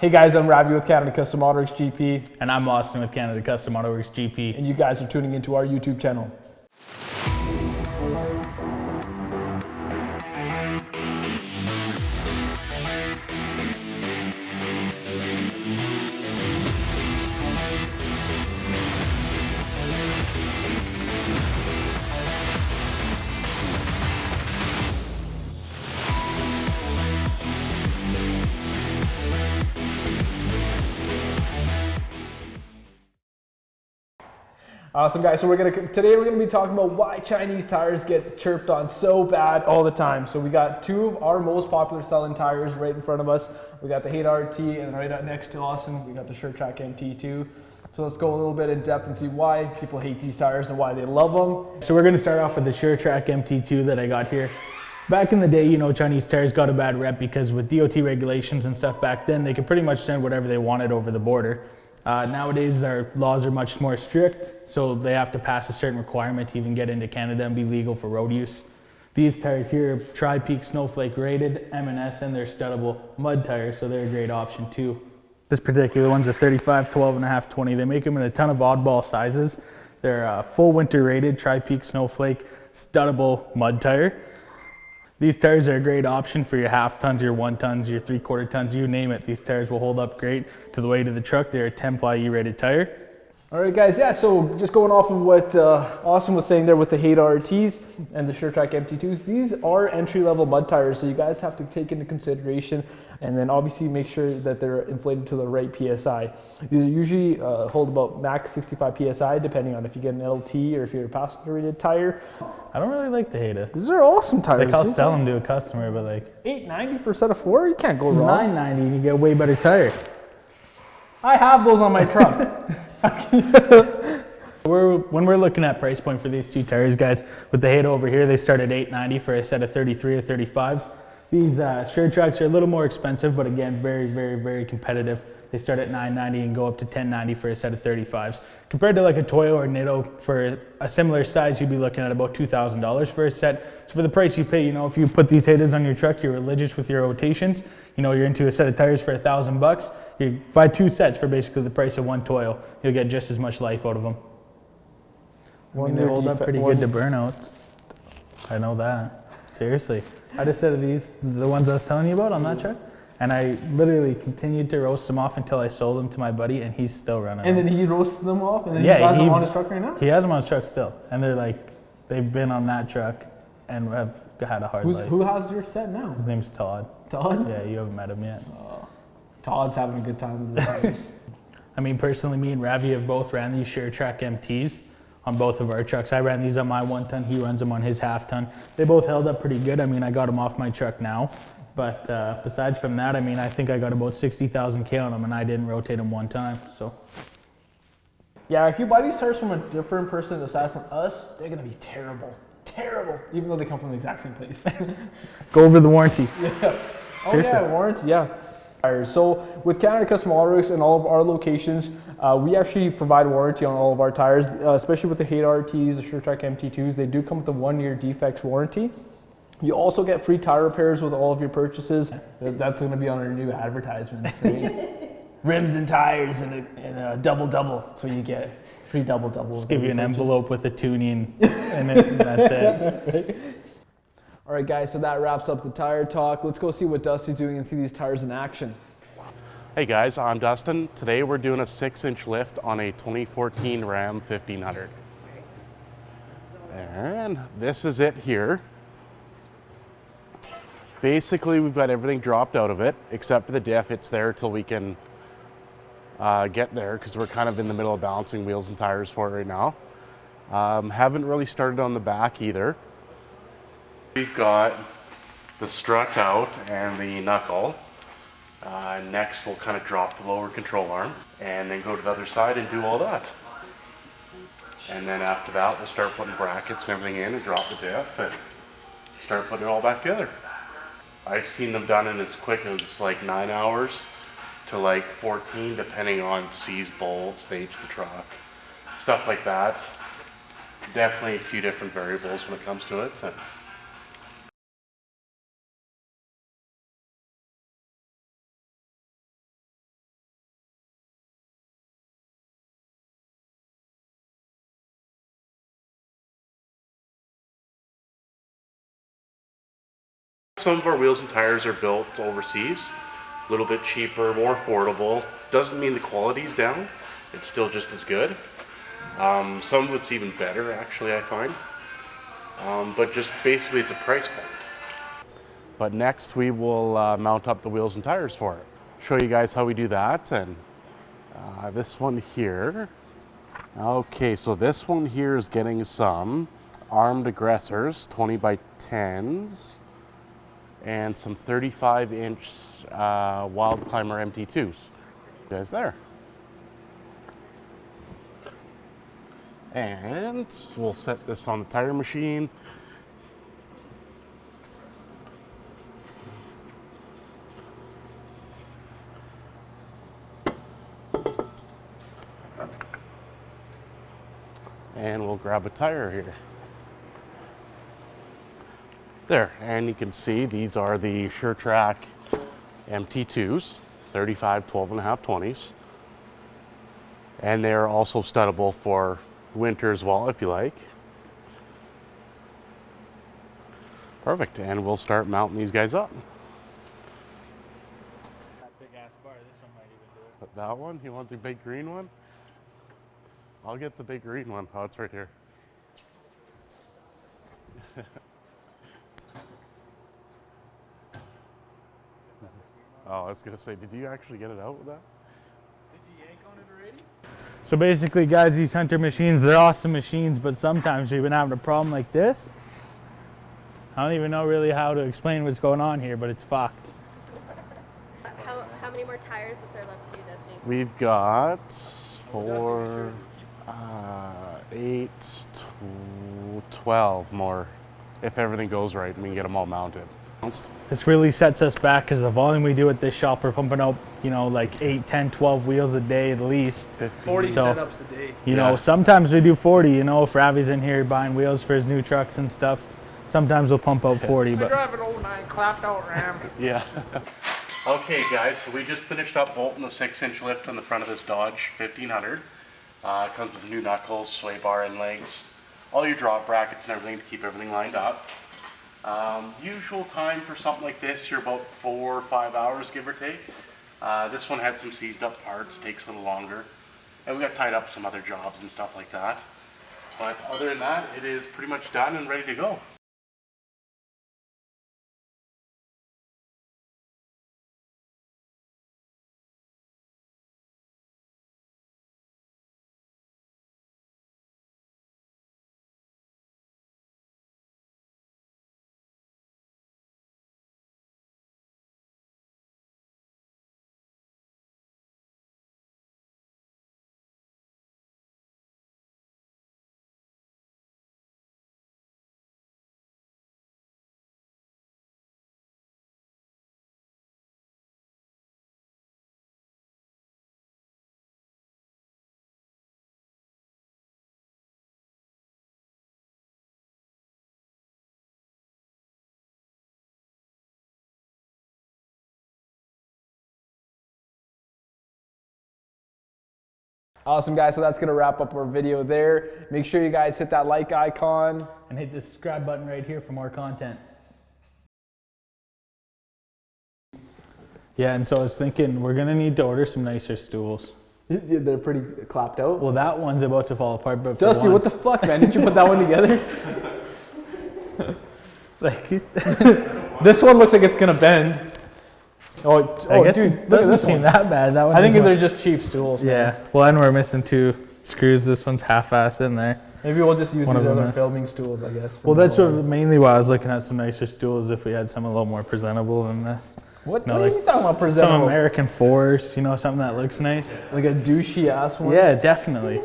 Hey guys, I'm Ravi with Canada Custom Auto Works GP. And I'm Austin with Canada Custom Auto Works GP. And you guys are tuning into our YouTube channel. Awesome guys, so today we're gonna be talking about why Chinese tires get chirped on so bad all the time. So we got two of our most popular selling tires right in front of us. We got the Hate RT, and right up next to Austin, we got the SureTrack MT2. So let's go a little bit in depth and see why people hate these tires and why they love them. So we're gonna start off with the SureTrack MT2 that I got here. Back in the day, you know, Chinese tires got a bad rep because with DOT regulations and stuff back then, they could pretty much send whatever they wanted over the border. Nowadays, our laws are much more strict, so they have to pass a certain requirement to even get into Canada and be legal for road use. These tires here are Tri-Peak Snowflake rated, M&S, and they're studdable mud tires, so they're a great option too. This particular one's a 35, 12.5, 20. They make them in a ton of oddball sizes. They're full winter rated, Tri-Peak Snowflake, studdable mud tire. These tires are a great option for your half tons, your 1 tons, your 3/4 tons, you name it. These tires will hold up great to the weight of the truck. They're a 10-ply E-rated tire. All right guys, yeah, so just going off of what Austin was saying there with the Hate RTs and the SureTrack MT2s, these are entry-level mud tires, so you guys have to take into consideration and then obviously make sure that they're inflated to the right PSI. These are usually hold about max 65 PSI, depending on if you get an LT or if you're a passenger-rated tire. I don't really like the Hate. These are awesome tires. Like I'll sell them to a customer, but like $890 for a set of 4, you can't go wrong. $990, you get a way better tire. I have those on my truck. When we're looking at price point for these two tires, guys, with the Hate over here, they start at $890 for a set of 33 or 35s. These SureTracks are a little more expensive, but again, very, very, very competitive. They start at $990 and go up to $1090 for a set of 35s. Compared to like a Toyo or Nitto, for a similar size, you'd be looking at about $2,000 for a set. So for the price you pay, you know, if you put these Hates on your truck, you're religious with your rotations, you know, you're into a set of tires for $1,000, you buy 2 sets for basically the price of 1 Toyo. You'll get just as much life out of them. I mean, they hold up pretty good to burnouts. I know that. Seriously. I had a set of these, the ones I was telling you about on that truck, and I literally continued to roast them off until I sold them to my buddy, and he's still running them. And then he roasted them off, and then he has them on his truck right now? He has them on his truck still, and they're like, they've been on that truck and have had a hard life. Who has your set now? His name's Todd. Todd? Yeah, you haven't met him yet. Todd's having a good time with the tires. I mean, personally, me and Ravi have both ran these SureTrack MTs on both of our trucks. I ran these on my 1 ton, he runs them on his half ton. They both held up pretty good. I mean, I got them off my truck now, but besides from that, I mean, I think I got about 60,000 K on them, and I didn't rotate them 1 time, so. Yeah, if you buy these tires from a different person aside from us, they're gonna be terrible. Terrible, even though they come from the exact same place. Go over the warranty. Yeah. Seriously. Oh yeah, warranty, yeah. So with Canada Custom Auto Works and all of our locations, we actually provide warranty on all of our tires, especially with the Hate RTs, the SureTrack MT2s. They do come with a 1-year defects warranty. You also get free tire repairs with all of your purchases. That's going to be on our new advertisement. Right? Rims and tires and a double-double. That's what you get. Free double-double. Just give you an envelope with a tuning and that's it. Right? All right, guys, so that wraps up the tire talk. Let's go see what Dusty's doing and see these tires in action. Hey guys, I'm Dustin. Today we're doing a 6-inch lift on a 2014 Ram 1500. And this is it here. Basically, we've got everything dropped out of it, except for the diff. It's there till we can get there, because we're kind of in the middle of balancing wheels and tires for it right now. Haven't really started on the back either. We've got the strut out and the knuckle. Next we'll kind of drop the lower control arm and then go to the other side and do all that. And then after that we'll start putting brackets and everything in and drop the diff and start putting it all back together. I've seen them done in as quick as like 9 hours to like 14, depending on C's bolts, the age of the truck, stuff like that. Definitely a few different variables when it comes to it. some of our wheels and tires are built overseas, a little bit cheaper, more affordable. Doesn't mean the quality's down, it's still just as good. Some of it's even better actually, I find. But just basically it's a price point. But next we will mount up the wheels and tires for it. Show you guys how we do that. And this one here. Okay, so this one here is getting some armed aggressors, 20 by 10s, and some 35-inch Wild Climber MT2s. Guys there. And we'll set this on the tire machine. And we'll grab a tire here. There, and you can see these are the SureTrack MT2s, 35, 12.5, 20s. And they're also studdable for winter as well, if you like. Perfect, and we'll start mounting these guys up. That big ass bar, this one might even do it. That one? You want the big green one? I'll get the big green one. Oh, it's right here. Oh, I was gonna say, did you actually get it out with that? Did you yank on it already? So basically, guys, these hunter machines, they're awesome machines, but sometimes we've been having a problem like this. I don't even know really how to explain what's going on here, but it's fucked. How many more tires is there left to do, Dusty? We've got 4, 8, 12 more. If everything goes right and we can get them all mounted. This really sets us back because the volume we do at this shop, we're pumping out, you know, like 8, 10, 12 wheels a day at least. 40 So, setups a day. You know, sometimes we do 40, you know, if Ravi's in here buying wheels for his new trucks and stuff, sometimes we'll pump out 40. I But drive an 09 clapped out Ram. Yeah. Okay, guys, so we just finished up bolting the 6-inch lift on the front of this Dodge 1500. It comes with new knuckles, sway bar and legs, all your drop brackets and everything to keep everything lined up. Usual time for something like this, you're about 4 or 5 hours, give or take. This one had some seized up parts, takes a little longer. And we got tied up some other jobs and stuff like that. But other than that, it is pretty much done and ready to go. Awesome, guys. So that's going to wrap up our video there. Make sure you guys hit that like icon. and hit the subscribe button right here for more content. Yeah, and so I was thinking we're gonna need to order some nicer stools. They're pretty clapped out. Well, that one's about to fall apart, but Dusty, what the fuck, man? Didn't you put that one together? like, This one looks like it's gonna bend. I guess dude, it doesn't seem that bad. That one. I think they're just cheap stools. Man. Yeah. Well, and we're missing 2 screws. This one's half-assed in there. Maybe we'll just use One these of as them our is. filming stools, I guess. Well, that's what, mainly why I was looking at some nicer stools. If we had some a little more presentable than this. What, No, what are like you talking about presentable? Some American Force, you know, something that looks nice. Like a douchey ass one? Yeah, definitely.